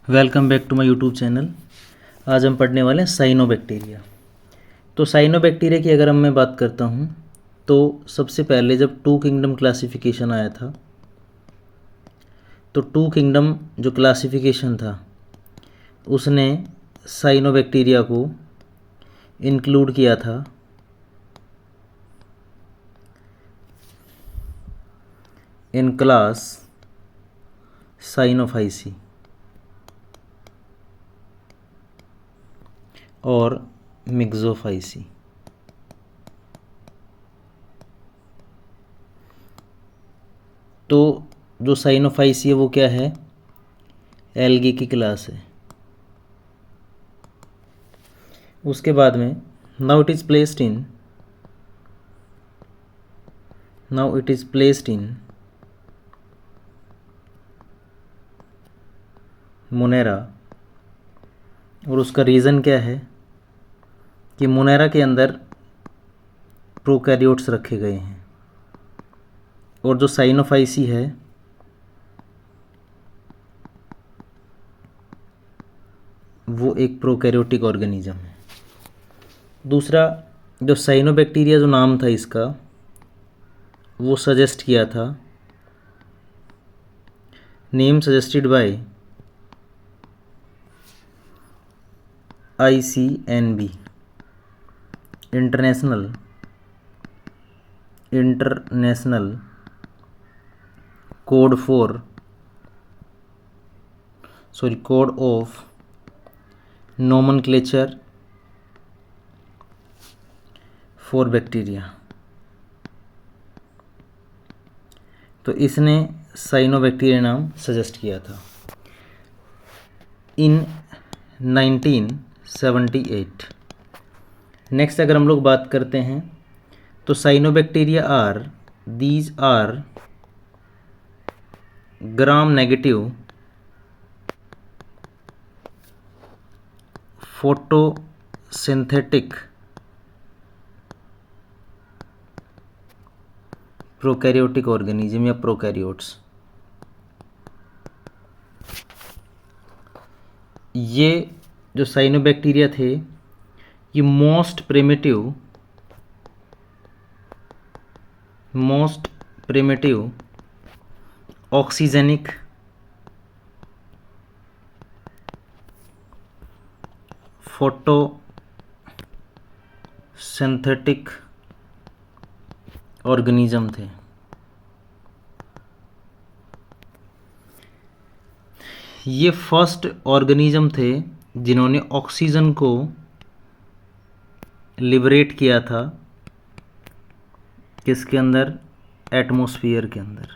Welcome back to my YouTube channel. आज हम पढ़ने वाले हैं साइनोबैक्टीरिया। तो साइनोबैक्टीरिया की अगर मैं बात करता हूँ तो सबसे पहले जब टू किंगडम क्लासिफिकेशन आया था तो टू किंगडम जो क्लासिफिकेशन था उसने साइनोबैक्टीरिया को इंक्लूड किया था इन क्लास साइनोफाइसी और मिक्सोफाइसी। तो जो साइनोफाइसी है वो क्या है? एल्गी की क्लास है। उसके बाद में now it is placed in Monera. और उसका रीज़न क्या है कि मोनेरा के अंदर प्रोकैरियोट्स रखे गए हैं और जो साइनोफाइसी है वो एक प्रोकैरियोटिक ऑर्गेनिज्म है। दूसरा, जो साइनोबैक्टीरिया जो नाम था इसका वो सजेस्ट किया था, name suggested by ICNB, international code of nomenclature for bacteria. तो इसने साइनोबैक्टीरिया नाम सजेस्ट किया था इन 1978। नेक्स्ट अगर हम लोग बात करते हैं तो cyanobacteria these are gram negative photosynthetic prokaryotic organism या प्रोकैरियोट्स। ये जो साइनोबैक्टीरिया थे ये most primitive oxygenic photosynthetic organism थे। ये फर्स्ट ऑर्गेनिज्म थे जिन्होंने ऑक्सीजन को लिबरेट किया था किसके अंदर? एटमॉस्फेयर के अंदर।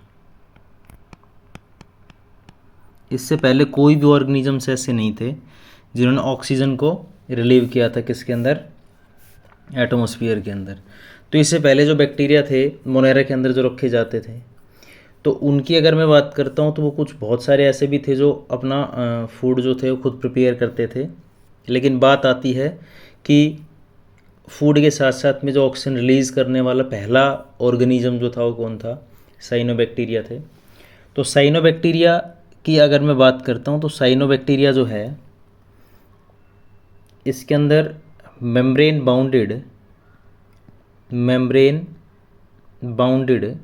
इससे पहले कोई भी ऑर्गेनिजम्स ऐसे नहीं थे जिन्होंने ऑक्सीजन को रिलीव किया था किसके अंदर? एटमॉस्फेयर के अंदर। तो इससे पहले जो बैक्टीरिया थे मोनेरा के अंदर जो रखे जाते थे तो उनकी अगर मैं बात करता हूँ तो वो कुछ बहुत सारे ऐसे भी थे जो अपना फूड जो थे वो खुद प्रिपेयर करते थे। लेकिन बात आती है कि फूड के साथ साथ में जो ऑक्सीजन रिलीज़ करने वाला पहला ऑर्गेनिज्म जो था वो कौन था? साइनोबैक्टीरिया थे। तो साइनोबैक्टीरिया की अगर मैं बात करता हूँ तो साइनोबैक्टीरिया जो है इसके अंदर मेम्ब्रेन बाउंडेड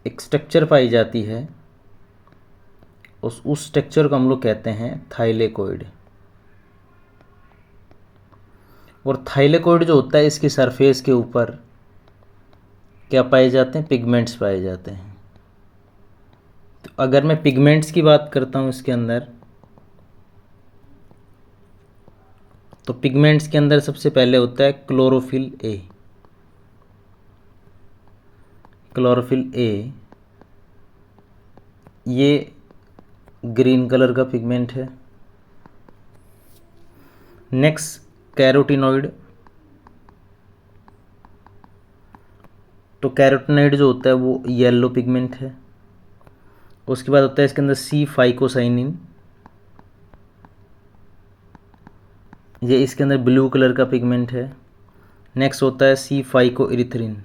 एक स्ट्रक्चर पाई जाती है। उस स्ट्रक्चर को हम लोग कहते हैं थाइलेकोइड। और थाइलेकोइड जो होता है इसकी सरफेस के ऊपर क्या पाए जाते हैं? पिगमेंट्स पाए जाते हैं। तो अगर मैं पिगमेंट्स की बात करता हूँ इसके अंदर तो पिगमेंट्स के अंदर सबसे पहले होता है क्लोरोफिल ए। ये ग्रीन कलर का पिगमेंट है। Next carotenoid. तो कैरोटिनॉइड जो होता है वो येलो पिगमेंट है। उसके बाद होता है इसके अंदर C-फाइकोसाइनिन, ये इसके अंदर ब्लू कलर का पिगमेंट है। नेक्स्ट होता है C-फाइकोइरिथ्रिन।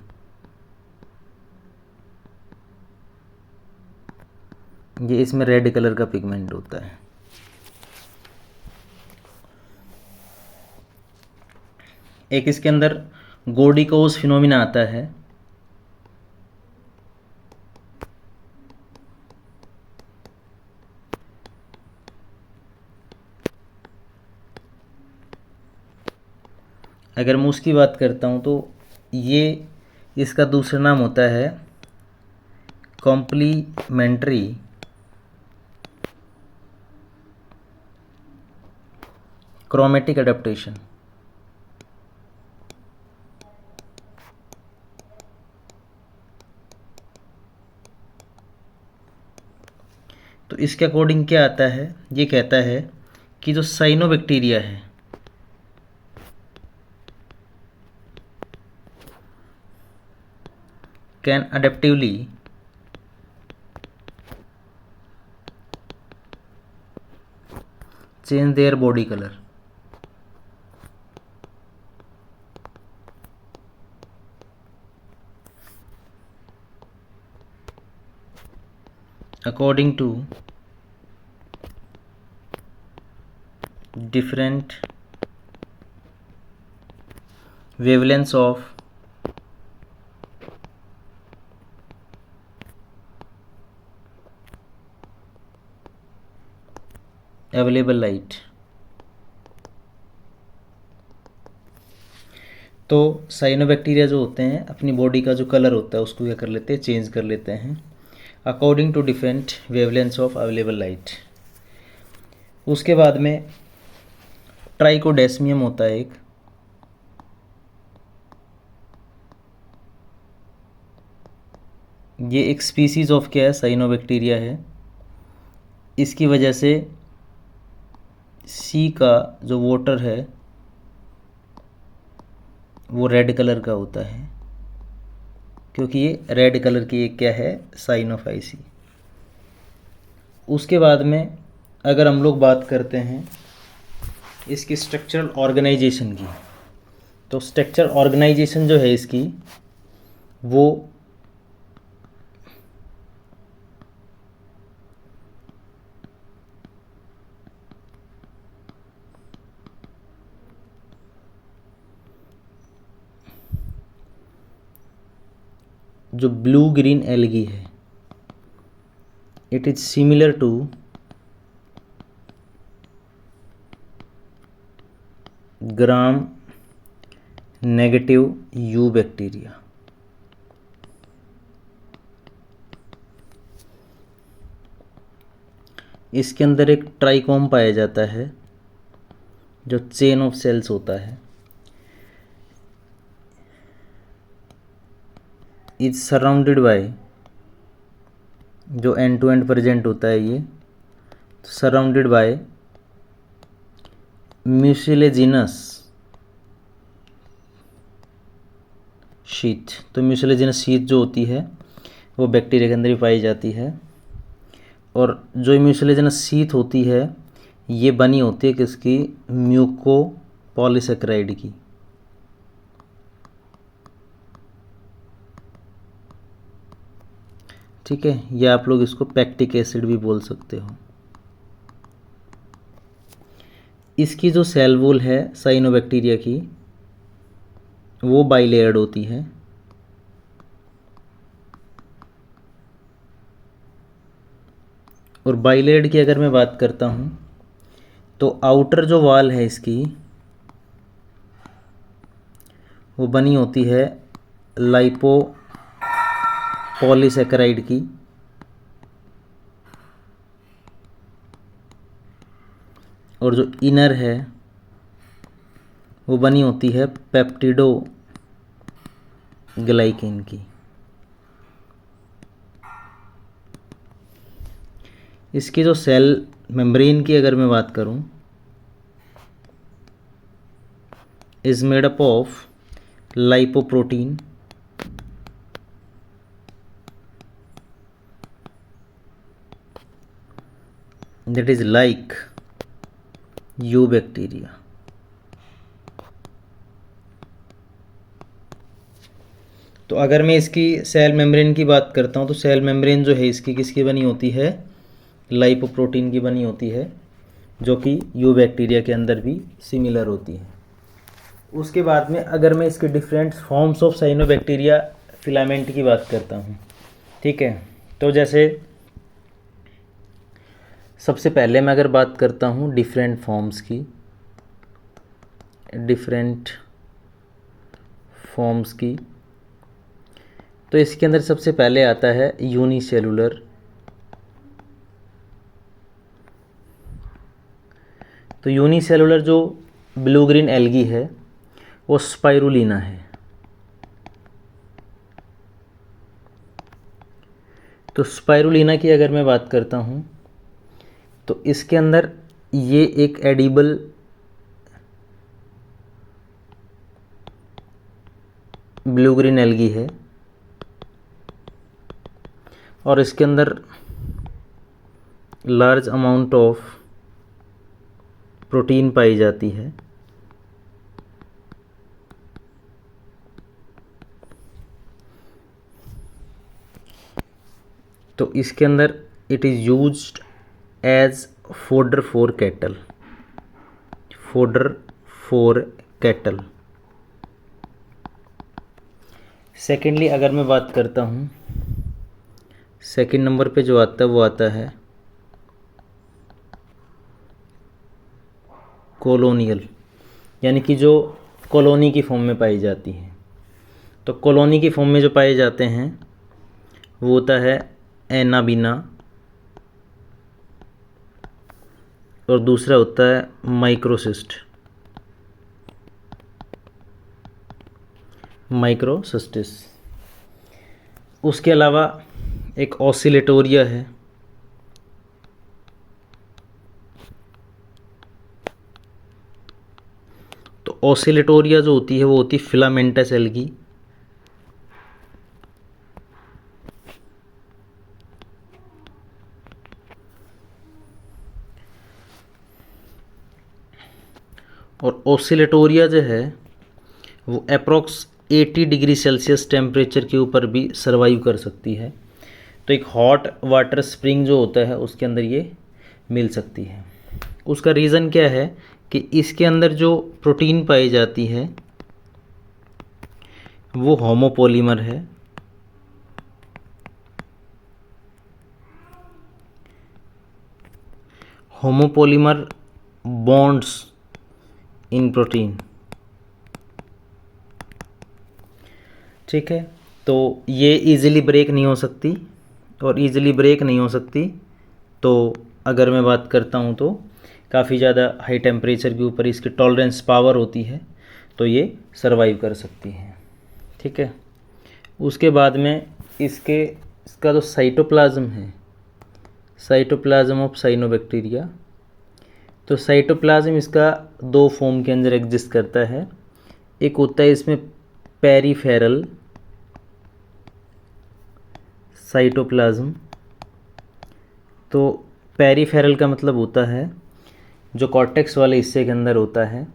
ये इसमें रेड कलर का पिगमेंट होता है। एक इसके अंदर गोडिकोस फिनोमिना आता है। अगर मैं उसकी बात करता हूँ तो ये इसका दूसरा नाम होता है कॉम्प्लीमेंट्री क्रोमेटिक अडेप्टेशन। तो इसके अकॉर्डिंग क्या आता है, ये कहता है कि जो साइनोबैक्टीरिया है can adaptively change their body color according to different wavelengths of available light. तो साइनोबैक्टीरिया जो होते हैं अपनी बॉडी का जो कलर होता है उसको क्या कर लेते हैं, चेंज कर लेते हैं according to different wavelengths of available light. उसके बाद में ट्राइकोडेस्मियम होता है एक, ये एक स्पीसीज ऑफ क्या है, साइनोबैक्टीरिया है। इसकी वजह से सी का जो वाटर है वो रेड कलर का होता है, क्योंकि ये रेड कलर की एक क्या है, साइन ऑफ आईसी। उसके बाद में अगर हम लोग बात करते हैं इसकी स्ट्रक्चरल ऑर्गेनाइजेशन की, तो स्ट्रक्चर ऑर्गेनाइजेशन जो है इसकी वो जो ब्लू ग्रीन एल्गी है it is similar to gram negative you bacteria. इसके अंदर एक ट्राइकोम पाया जाता है जो चेन ऑफ सेल्स होता है। इज सराउंडेड बाय, जो एंड टू एंड प्रेजेंट होता है ये, सराउंडेड बाय म्यूसिलेजिनस शीट। तो म्यूसिलेजिनस शीट जो होती है वो बैक्टीरिया के अंदर ही पाई जाती है। और जो म्यूसिलेजिनस शीट होती है ये बनी होती है किसकी, म्यूको पॉलीसेकेराइड की। ठीक है, या आप लोग इसको पैक्टिक एसिड भी बोल सकते हो। इसकी जो सेल वॉल है साइनोबैक्टीरिया की वो बाइलेयर्ड होती है। और बाइलेयर्ड की अगर मैं बात करता हूँ तो आउटर जो वॉल है इसकी वो बनी होती है लाइपो पॉलीसेकेराइड की, और जो इनर है वो बनी होती है पेप्टिडो ग्लाइकेन की। इसकी जो सेल मेम्ब्रेन की अगर मैं बात करूं is made up of lipoprotein that is like you bacteria. तो अगर मैं इसकी सेल मेम्ब्रेन की बात करता हूँ तो सेल मेम्ब्रेन जो है इसकी किसकी बनी होती है, लाइपोप्रोटीन की बनी होती है, जो कि यू बैक्टीरिया के अंदर भी सिमिलर होती है। उसके बाद में अगर मैं इसके different forms of cyanobacteria filament की बात करता हूँ, ठीक है, तो जैसे सबसे पहले मैं अगर बात करता हूँ डिफरेंट फॉर्म्स की, तो इसके अंदर सबसे पहले आता है यूनिसेलुलर। तो यूनिसेलुलर जो ब्लू ग्रीन एल्गी है वो स्पाइरुलिना है। तो स्पाइरुलिना की अगर मैं बात करता हूँ तो इसके अंदर ये एक एडिबल ब्लू ग्रीन एल्गी है और इसके अंदर लार्ज अमाउंट ऑफ प्रोटीन पाई जाती है। तो इसके अंदर it is used as fodder for cattle. Secondly अगर मैं बात करता हूँ, सेकेंड नंबर पे जो आता है वो आता है कॉलोनियल, यानी कि जो कॉलोनी की फॉर्म में पाई जाती है। तो कॉलोनी की फॉर्म में जो पाए जाते हैं वो होता है एनाबिना और दूसरा होता है माइक्रोसिस्टिस। उसके अलावा एक ऑसिलेटोरिया है, तो ऑसिलेटोरिया जो होती है वो होती है फिलामेंटस एल्गी। और ऑसिलेटोरिया जो है वो अप्रॉक्स 80 डिग्री सेल्सियस टेम्परेचर के ऊपर भी सर्वाइव कर सकती है। तो एक हॉट वाटर स्प्रिंग जो होता है उसके अंदर ये मिल सकती है। उसका रीज़न क्या है कि इसके अंदर जो प्रोटीन पाई जाती है वो होमोपोलीमर है। होमोपोलीमर बॉन्ड्स इन प्रोटीन, ठीक है। तो ये इजीली ब्रेक नहीं हो सकती, और इजीली ब्रेक नहीं हो सकती तो अगर मैं बात करता हूँ तो काफ़ी ज़्यादा हाई टेम्परेचर के ऊपर इसकी टॉलरेंस पावर होती है, तो ये सरवाइव कर सकती है, ठीक है। उसके बाद में इसका जो साइटोप्लाज्म है, साइटोप्लाज्म ऑफ साइनोबैक्टीरिया, तो साइटोप्लाज्म इसका दो फॉर्म के अंदर एग्जिस्ट करता है। एक होता है इसमें पेरिफेरल साइटोप्लाज्म। तो पेरिफेरल का मतलब होता है जो कॉर्टेक्स वाले हिस्से के अंदर होता है,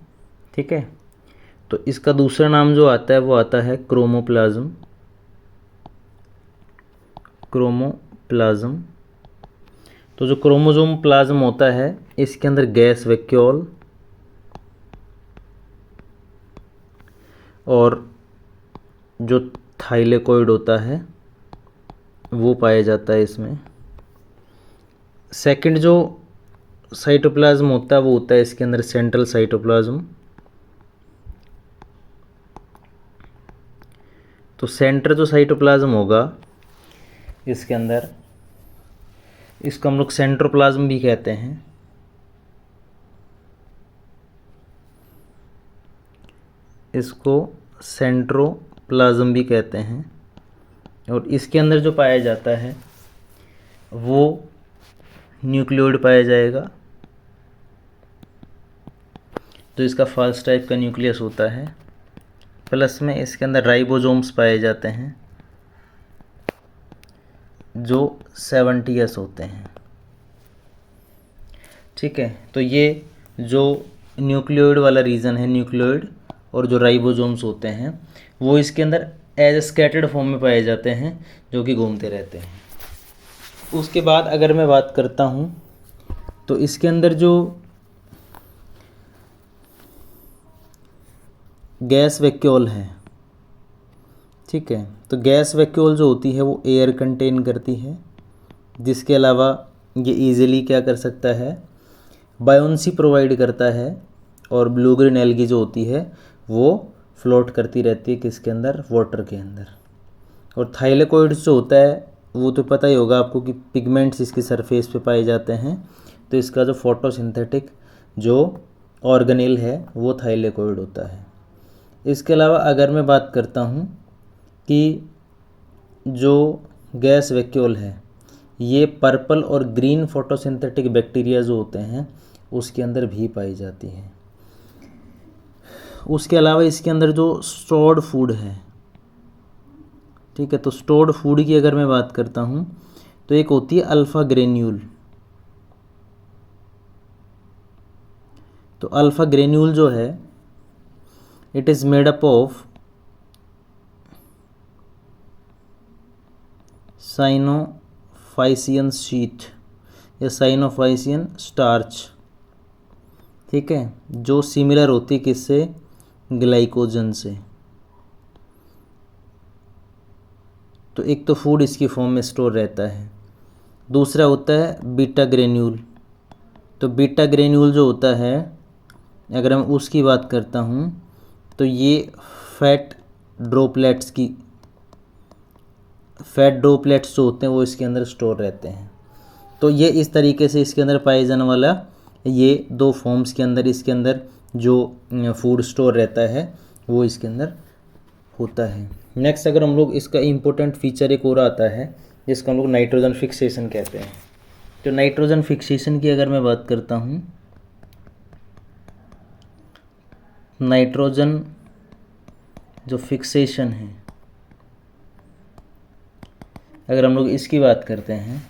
ठीक है। तो इसका दूसरा नाम जो आता है वो आता है क्रोमोप्लाज्म। तो जो क्रोमोसोम प्लाज्म होता है इसके अंदर गैस वैक्यूल और जो थाइलेकोइड होता है वो पाया जाता है इसमें। सेकंड जो साइटोप्लाज्म होता है वो होता है इसके अंदर सेंट्रल साइटोप्लाज्म। तो सेंटर जो साइटोप्लाज्म होगा इसके अंदर, इसको हम लोग सेंट्रोप्लाज्म भी कहते हैं। इसको सेंट्रोप्लाज्म भी कहते हैं। और इसके अंदर जो पाया जाता है वो न्यूक्लियोइड पाया जाएगा। तो इसका फर्स्ट टाइप का न्यूक्लियस होता है, प्लस में इसके अंदर राइबोसोम्स पाए जाते हैं जो 70s होते हैं, ठीक है। तो ये जो न्यूक्लियोइड वाला रीजन है, न्यूक्लियोइड और जो राइबोसोम्स होते हैं वो इसके अंदर एज स्कैटर्ड फॉर्म में पाए जाते हैं जो कि घूमते रहते हैं। उसके बाद अगर मैं बात करता हूँ तो इसके अंदर जो गैस वैक्यूल है, ठीक है, तो गैस वैक्यूल जो होती है वो एयर कंटेन करती है, जिसके अलावा ये इजीली क्या कर सकता है, बायोन्सी प्रोवाइड करता है, और ब्लू ग्रीन एल्गी जो होती है वो फ्लोट करती रहती है किसके अंदर, वाटर के अंदर। और थाइलेकोइड्स जो होता है वो तो पता ही होगा आपको कि पिगमेंट्स इसकी सरफेस पे पाए जाते हैं, तो इसका जो फोटोसिंथेटिक जो ऑर्गेनेल है वो थाइलेकोइड होता है। इसके अलावा अगर मैं बात करता हूँ कि जो गैस वैक्यूल है ये पर्पल और ग्रीन फोटोसिंथेटिक बैक्टीरिया जो होते हैं उसके अंदर भी पाई जाती है। उसके अलावा इसके अंदर जो स्टोर्ड फूड है, ठीक है, तो स्टोर्ड फूड की अगर मैं बात करता हूँ तो एक होती है अल्फ़ा ग्रेन्यूल। तो अल्फ़ा ग्रेन्यूल जो है it is made up of cyanophycean sheet या साइनोफाइसियन स्टार्च, ठीक है, जो सिमिलर होती है किससे, ग्लाइकोजन से। तो एक तो फूड इसकी फॉर्म में स्टोर रहता है, दूसरा होता है बीटा ग्रेन्यूल। तो बीटा ग्रेन्यूल जो होता है अगर मैं उसकी बात करता हूँ तो ये फैट ड्रॉपलेट्स जो होते हैं वो इसके अंदर स्टोर रहते हैं। तो ये इस तरीके से इसके अंदर पाए जाने वाला ये दो फॉर्म्स के अंदर इसके अंदर जो फूड स्टोर रहता है वो इसके अंदर होता है। नेक्स्ट अगर हम लोग इसका इम्पोर्टेंट फीचर एक और आता है जिसको हम लोग नाइट्रोजन फिक्सेशन कहते हैं। तो नाइट्रोजन फिक्सेशन की अगर मैं बात करता हूँ, नाइट्रोजन जो फिक्सेशन है अगर हम लोग इसकी बात करते हैं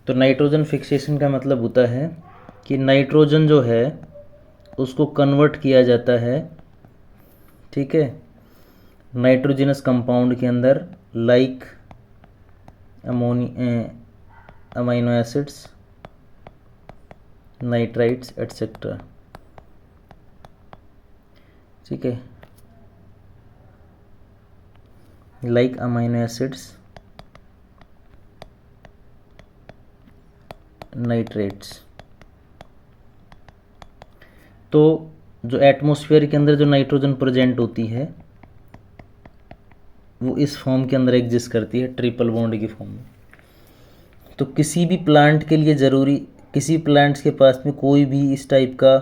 तो नाइट्रोजन फिक्सेशन का मतलब होता है कि नाइट्रोजन जो है उसको कन्वर्ट किया जाता है, ठीक है, नाइट्रोजनस कंपाउंड के अंदर like amino acids, nitrites etcetera, ठीक है, लाइक अमीनो एसिड्स, नाइट्रेट्स। तो जो एटमॉस्फेयर के अंदर जो नाइट्रोजन प्रेजेंट होती है वो इस फॉर्म के अंदर एग्जिस्ट करती है, ट्रिपल बॉन्ड की फॉर्म में। तो किसी भी प्लांट के लिए ज़रूरी, किसी प्लांट्स के पास में कोई भी इस टाइप का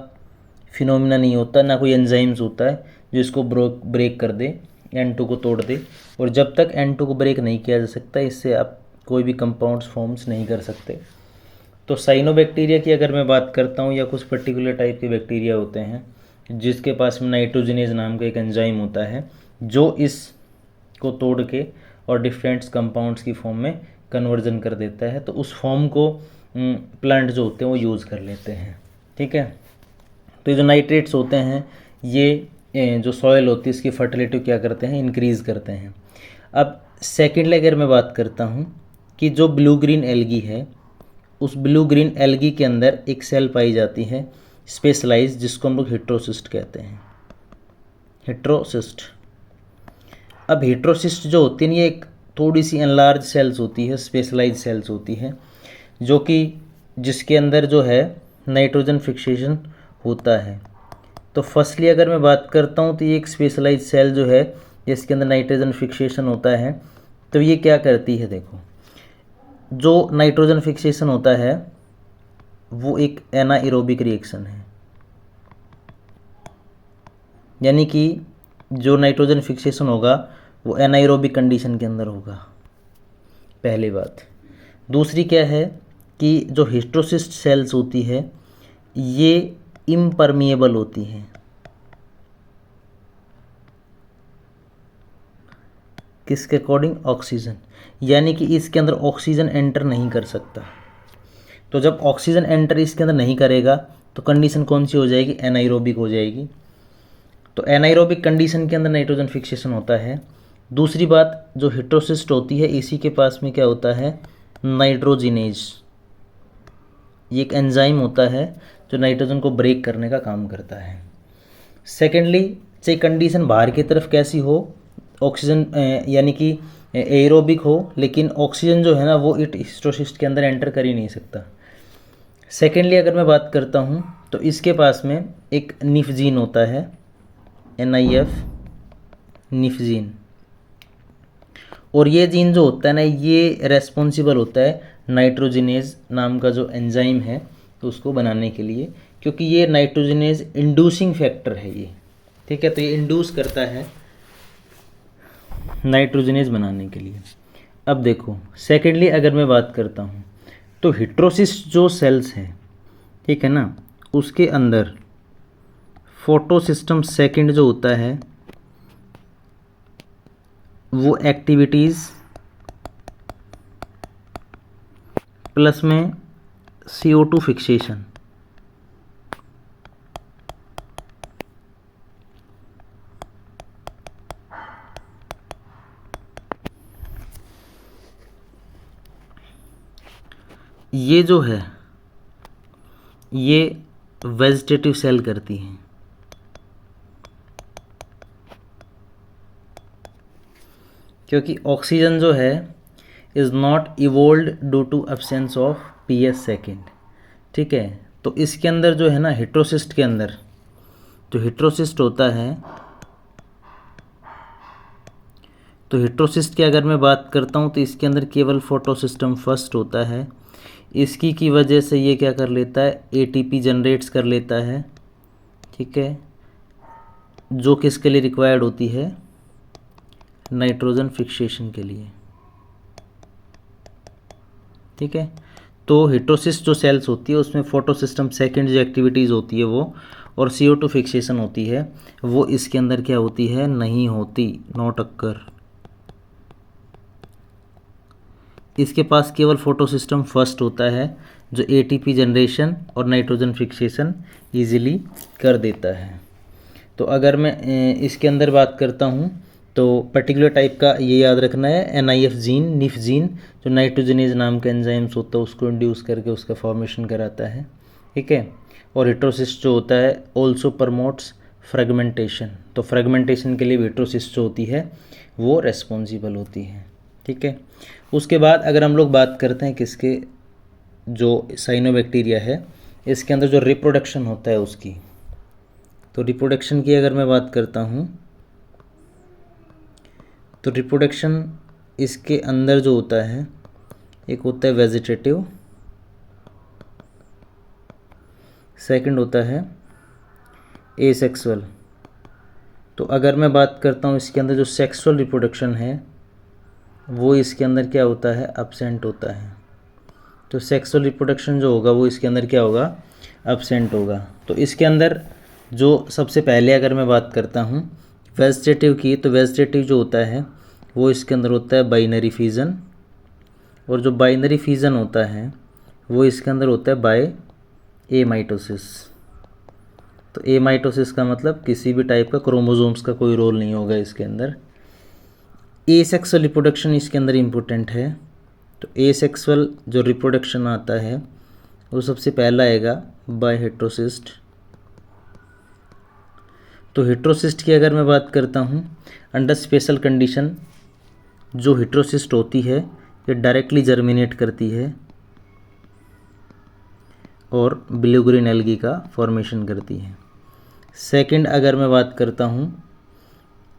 फिनोमिना नहीं होता, ना कोई एंजाइम्स होता है जो इसको ब्रेक कर दे, N2 को तोड़ दे। और जब तक N2 को ब्रेक नहीं किया जा सकता इससे आप कोई भी कंपाउंड्स फॉर्म्स नहीं कर सकते। तो साइनोबैक्टीरिया की अगर मैं बात करता हूँ या कुछ पर्टिकुलर टाइप के बैक्टीरिया होते हैं जिसके पास में नाइट्रोजनेज नाम का एक एंजाइम होता है जो इस को तोड़ के और डिफरेंट कंपाउंड्स की फॉर्म में कन्वर्जन कर देता है, तो उस फॉर्म को प्लांट जो होते हैं वो यूज़ कर लेते हैं, ठीक है। तो ये जो नाइट्रेट्स होते हैं ये जो सॉइल होती है इसकी फर्टिलिटी क्या करते हैं, इंक्रीज़ करते हैं। अब सेकेंडली अगर मैं बात करता हूँ कि जो ब्लू ग्रीन एल्गी है उस ब्लू ग्रीन एल्गी के अंदर एक सेल पाई जाती है स्पेशलाइज, जिसको हम लोग हेट्रोसिस्ट कहते हैं, हेट्रोसिस्ट। अब हेट्रोसिस्ट जो होती है ये एक थोड़ी सी एनलार्ज सेल्स होती है, स्पेशलाइज सेल्स होती है, जो कि जिसके अंदर जो है नाइट्रोजन फिक्सेशन होता है। तो फर्स्टली अगर मैं बात करता हूँ तो ये एक स्पेशलाइज सेल जो है जिसके अंदर नाइट्रोजन फिक्सेशन होता है, तो ये क्या करती है, देखो जो नाइट्रोजन फिक्सेशन होता है वो एक एनाएरोबिक रिएक्शन है, यानी कि जो नाइट्रोजन फिक्सेशन होगा वो एनाएरोबिक कंडीशन के अंदर होगा, पहली बात। दूसरी क्या है कि जो हेट्रोसिस्ट सेल्स होती है ये इम्परमिएबल होती हैं, किसके अकॉर्डिंग, ऑक्सीजन, यानी कि इसके अंदर ऑक्सीजन एंटर नहीं कर सकता। तो जब ऑक्सीजन एंटर इसके अंदर नहीं करेगा तो कंडीशन कौन सी हो जाएगी, एनाएरोबिक हो जाएगी। तो एनाएरोबिक कंडीशन के अंदर नाइट्रोजन फिक्सेशन होता है। दूसरी बात जो हेट्रोसिस्ट होती है इसी के पास में क्या होता है, नाइट्रोजिनेज, ये एक एंजाइम होता है जो नाइट्रोजन को ब्रेक करने का काम करता है। सेकेंडली, चाहे कंडीशन बाहर की तरफ कैसी हो, ऑक्सीजन यानी कि एरोबिक हो, लेकिन ऑक्सीजन जो है ना वो इट हिस्टोसिस्ट के अंदर एंटर कर ही नहीं सकता। सेकेंडली अगर मैं बात करता हूँ तो इसके पास में एक निफ जीन होता है, NIF, निफ जीन। और ये जीन जो होता है ना, ये रेस्पॉन्सिबल होता है नाइट्रोजिनेज नाम का जो एंजाइम है तो उसको बनाने के लिए, क्योंकि ये नाइट्रोजिनेज इंड्यूसिंग फैक्टर है ये, ठीक है। तो ये इंड्यूस करता है नाइट्रोजिनेज बनाने के लिए। अब देखो, सेकेंडली अगर मैं बात करता हूँ तो हिट्रोसिस जो सेल्स है, ठीक है ना, उसके अंदर फोटोसिस्टम सेकेंड जो होता है वो एक्टिविटीज़ प्लस में CO2 फिक्सेशन, ये जो है ये वेजिटेटिव सेल करती हैं। क्योंकि ऑक्सीजन जो है is not evolved due to absence of PS second, ठीक है। तो इसके अंदर जो है ना हिट्रोसिस्ट के अंदर जो हिट्रोसिस्ट होता है, तो हिट्रोसिस्ट की अगर मैं बात करता हूँ तो इसके अंदर केवल फोटोसिस्टम फर्स्ट होता है। इसकी की वजह से ये क्या कर लेता है, ATP जनरेट्स कर लेता है, ठीक है, जो किसके लिए रिक्वायर्ड होती है, नाइट्रोजन फिक्सेशन के लिए, ठीक है। तो हिट्रोसिस जो सेल्स होती है उसमें फोटोसिस्टम सेकेंड जो एक्टिविटीज़ होती है वो, और CO2 फिक्सेशन होती है वो इसके अंदर क्या होती है, नहीं होती, नॉट अक्कर। इसके पास केवल फोटोसिस्टम फर्स्ट होता है जो ATP जनरेशन और नाइट्रोजन फिक्सेशन इजीली कर देता है। तो अगर मैं इसके अंदर बात करता हूँ तो पर्टिकुलर टाइप का ये याद रखना है, NIF जीन, निफ जीन, जो नाइट्रोजनेज नाम का एंजाइम्स होता है उसको इंड्यूस करके उसका फॉर्मेशन कराता है, ठीक है। और हिट्रोसिस जो होता है ऑल्सो प्रमोट्स फ्रेगमेंटेशन, तो फ्रेगमेंटेशन के लिए हिट्रोसिस जो होती है वो रेस्पॉन्सिबल होती है, ठीक है। उसके बाद अगर हम लोग बात करते हैं किसके, जो साइनोबैक्टीरिया है, इसके अंदर जो रिप्रोडक्शन होता है उसकी, तो रिप्रोडक्शन की अगर मैं बात करता हूँ तो रिप्रोडक्शन इसके अंदर जो होता है, एक होता है वेजिटेटिव, सेकंड होता है एसेक्सुअल। तो अगर मैं बात करता हूँ इसके अंदर जो सेक्सुअल रिप्रोडक्शन है वो इसके अंदर क्या होता है, एब्सेंट होता है। तो सेक्सुअल रिप्रोडक्शन जो होगा वो इसके अंदर क्या होगा, एब्सेंट होगा। तो इसके अंदर जो सबसे पहले अगर मैं बात करता हूँ वेजिटेटिव की, तो वेजिटेटिव जो होता है वो इसके अंदर होता है बाइनरी फिजन, और जो बाइनरी फिजन होता है वो इसके अंदर होता है बाय एमाइटोसिस। तो एमाइटोसिस का मतलब किसी भी टाइप का क्रोमोसोम्स का कोई रोल नहीं होगा इसके अंदर। एसेक्सुअल रिप्रोडक्शन इसके अंदर इम्पोर्टेंट है। तो एसेक्सुअल जो रिप्रोडक्शन आता है वो सबसे पहला आएगा बाय हेट्रोसिस्ट। तो हेट्रोसिस्ट की अगर मैं बात करता हूँ, अंडर स्पेशल कंडीशन जो हेट्रोसिस्ट होती है ये डायरेक्टली जर्मिनेट करती है और ब्लू ग्रीन एल्गी का फॉर्मेशन करती है। सेकंड अगर मैं बात करता हूँ,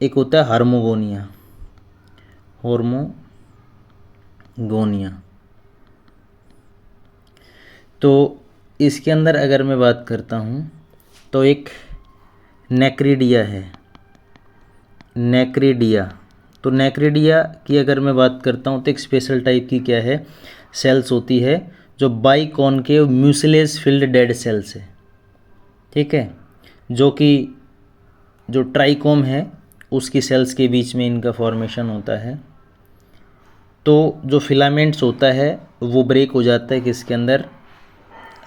एक होता है हार्मोगोनिया, हार्मोगोनिया। तो इसके अंदर अगर मैं बात करता हूँ तो एक नेक्रिडिया है, नेक्रिडिया। तो नेक्रिडिया की अगर मैं बात करता हूँ तो एक स्पेशल टाइप की क्या है, सेल्स होती है जो biconcave mucilage field dead cells है, ठीक है, जो कि जो ट्राइकोम है उसकी सेल्स के बीच में इनका फॉर्मेशन होता है। तो जो फिलामेंट्स होता है वो ब्रेक हो जाता है किसके अंदर,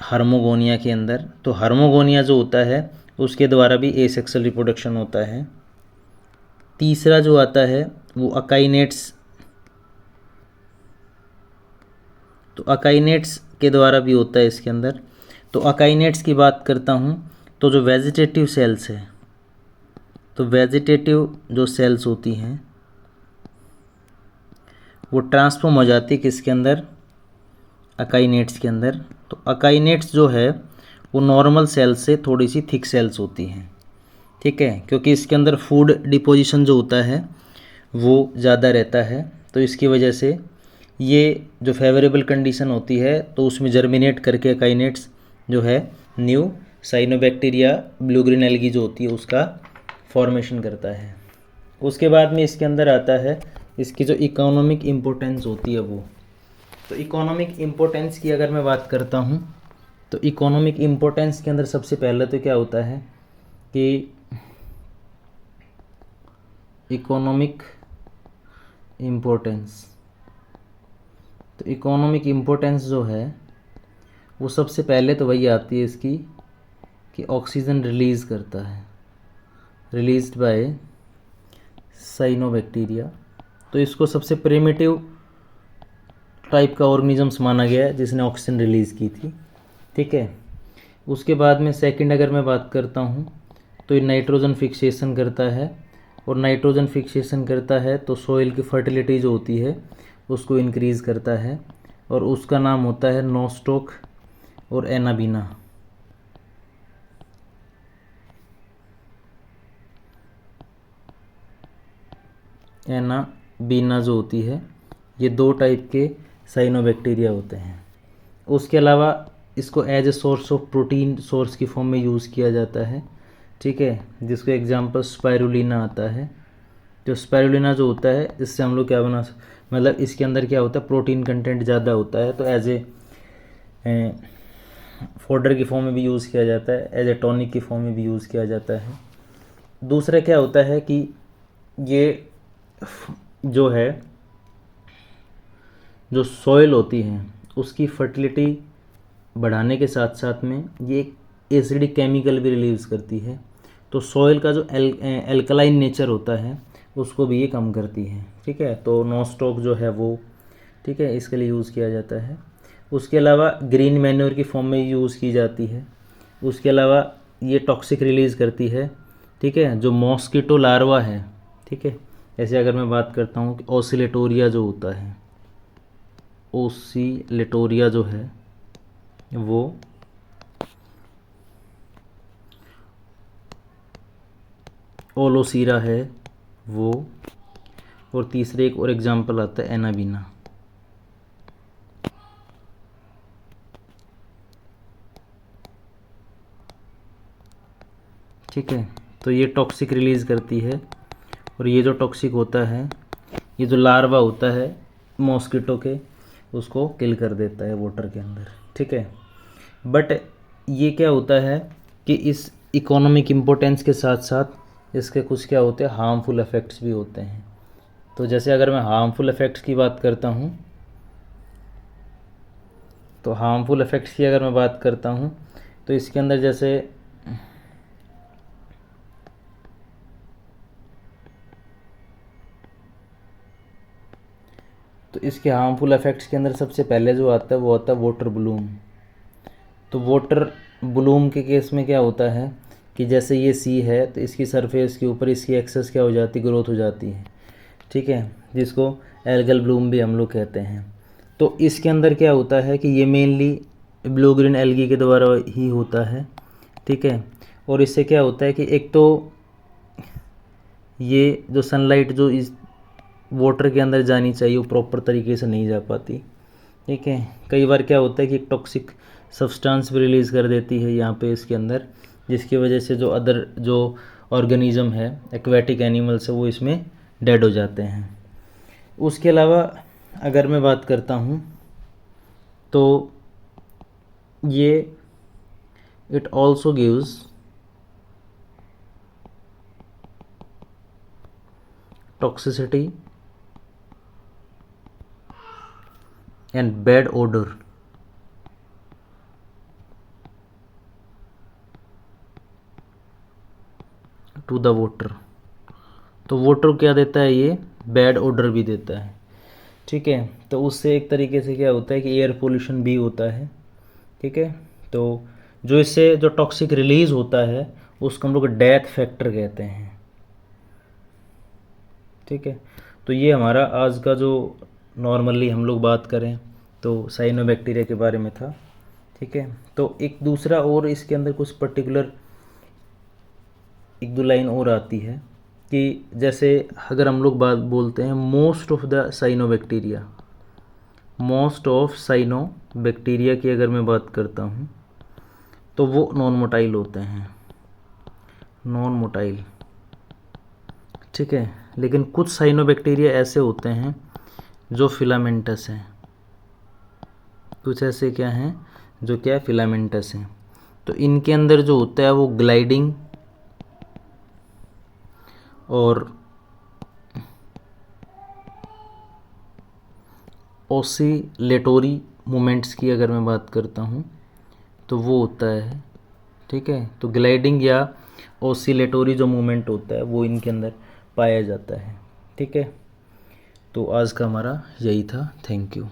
हार्मोगोनिया के अंदर। तो हार्मोगोनिया जो होता है उसके द्वारा भी एसेक्सुअल रिप्रोडक्शन होता है। तीसरा जो आता है वो अकाइनेट्स, तो अकाइनेट्स के द्वारा भी होता है इसके अंदर। तो अकाइनेट्स की बात करता हूँ तो जो वेजिटेटिव सेल्स है, तो वेजिटेटिव जो सेल्स होती हैं वो ट्रांसफॉर्म हो जाती है किसके अंदर, अकाइनेट्स के अंदर। तो अकाइनेट्स जो है वो नॉर्मल सेल्स से थोड़ी सी थिक सेल्स होती हैं, ठीक है, क्योंकि इसके अंदर फूड डिपोजिशन जो होता है वो ज़्यादा रहता है। तो इसकी वजह से ये जो फेवरेबल कंडीशन होती है तो उसमें जर्मिनेट करके अकाइनेट्स जो है new cyanobacteria blue green algae जो होती है उसका फॉर्मेशन करता है। उसके बाद में इसके अंदर आता है इसकी जो इकोनॉमिक इम्पोर्टेंस होती है वो। तो इकोनॉमिक इम्पोर्टेंस की अगर मैं बात करता हूँ तो इकोनॉमिक इम्पोर्टेंस के अंदर सबसे पहले तो क्या होता है कि इकोनॉमिक इम्पोर्टेंस, तो इकोनॉमिक इम्पोर्टेंस जो है वो सबसे पहले तो वही आती है इसकी कि ऑक्सीजन रिलीज़ करता है, रिलीज्ड बाय साइनोबैक्टीरिया। तो इसको सबसे प्रिमिटिव टाइप का ऑर्गेनिजम्स माना गया है जिसने ऑक्सीजन रिलीज़ की थी, ठीक है। उसके बाद में सेकंड अगर मैं बात करता हूँ तो ये नाइट्रोजन फिक्सेशन करता है, और नाइट्रोजन फिक्सेशन करता है तो सॉइल की फर्टिलिटी जो होती है उसको इंक्रीज़ करता है, और उसका नाम होता है नोस्टॉक और एनाबीना। एनाबीना जो होती है ये दो टाइप के साइनोबैक्टीरिया होते हैं। उसके अलावा इसको as a source of protein source की फॉर्म में यूज़ किया जाता है, ठीक है, जिसको एग्जांपल स्पाइरुलिना आता है। जो स्पाइरुलिना जो होता है इससे हम लोग क्या मतलब इसके अंदर क्या होता है, प्रोटीन कंटेंट ज़्यादा होता है, तो एज ए फोडर की फॉर्म में भी यूज़ किया जाता है, एज ए टॉनिक की फॉर्म में भी यूज़ किया जाता है। दूसरा क्या होता है कि ये जो है जो सॉइल होती है उसकी फर्टिलिटी बढ़ाने के साथ साथ में ये एक एसिडिक केमिकल भी रिलीज करती है। तो सॉइल का जो एल्कलाइन नेचर होता है उसको भी ये कम करती है, ठीक है। तो नोस्टॉक जो है वो, ठीक है, इसके लिए यूज़ किया जाता है। उसके अलावा ग्रीन मैन्योर की फॉर्म में यूज़ की जाती है। उसके अलावा ये टॉक्सिक रिलीज़ करती है, ठीक है, जो मॉस्किटो लार्वा है, ठीक है। ऐसे अगर मैं बात करता हूँ कि ओसिलेटोरिया जो होता है, ओसिलेटोरिया जो है वो ओलोसीरा है वो, और तीसरे एक और एग्जांपल आता है एनाबीना। ठीक है, तो ये टॉक्सिक रिलीज़ करती है, और ये जो टॉक्सिक होता है ये जो लार्वा होता है मॉस्किटो के उसको किल कर देता है वाटर के अंदर, ठीक है। बट ये क्या होता है कि इस इकोनॉमिक इम्पोर्टेंस के साथ साथ इसके कुछ क्या होते हैं, हार्मफुल इफ़ेक्ट्स भी होते हैं। तो जैसे अगर मैं हार्मफुल इफ़ेक्ट्स की बात करता हूँ तो हार्मफुल इफ़ेक्ट्स की अगर मैं बात करता हूँ तो इसके अंदर जैसे तो इसके हार्मफुल इफ़ेक्ट्स के अंदर सबसे पहले जो आता है वो आता है वाटर ब्लूम। तो वाटर ब्लूम के केस में क्या होता है कि जैसे ये सी है तो इसकी सरफेस के ऊपर इसकी एक्सेस क्या हो जाती, ग्रोथ हो जाती है, ठीक है, जिसको एल्गल ब्लूम भी हम लोग कहते हैं। तो इसके अंदर क्या होता है कि ये मेनली ब्लू ग्रीन एल्गी के द्वारा ही होता है, ठीक है। और इससे क्या होता है कि एक तो ये जो सनलाइट जो इस वाटर के अंदर जानी चाहिए वो प्रॉपर तरीके से नहीं जा पाती, ठीक है। कई बार क्या होता है कि एक टॉक्सिक सब्सटेंस भी रिलीज़ कर देती है यहाँ पे इसके अंदर, जिसकी वजह से जो अदर जो ऑर्गेनिज्म है एक्वेटिक एनिमल्स है वो इसमें डेड हो जाते हैं। उसके अलावा अगर मैं बात करता हूँ तो ये it also gives toxicity and bad odour to the water. तो वाटर क्या देता है, ये बैड ओडर भी देता है। ठीक है। तो उससे एक तरीके से क्या होता है कि एयर पोल्यूशन भी होता है। ठीक है। तो जो इससे जो टॉक्सिक रिलीज होता है उसको हम लोग डेथ फैक्टर कहते हैं। ठीक है। तो ये हमारा आज का जो नॉर्मली हम लोग बात करें तो साइनोबैक्टीरिया के बारे में था। ठीक है। तो एक दूसरा और इसके अंदर कुछ पर्टिकुलर एक दो लाइन और आती है कि जैसे अगर हम लोग बात बोलते हैं मोस्ट ऑफ साइनोबैक्टीरिया की अगर मैं बात करता हूँ तो वो नॉन मोटाइल होते हैं, नॉन मोटाइल। ठीक है। लेकिन कुछ साइनोबैक्टीरिया ऐसे होते हैं जो फिलामेंटस हैं, कुछ ऐसे क्या हैं जो क्या फिलामेंटस हैं। तो इनके अंदर जो होता है वो ग्लाइडिंग और ऑसिलेटोरी मोमेंट्स की अगर मैं बात करता हूँ तो वो होता है। ठीक है। तो ग्लाइडिंग या ऑसिलेटोरी जो मूवमेंट होता है वो इनके अंदर पाया जाता है। ठीक है। तो आज का हमारा यही था। Thank you.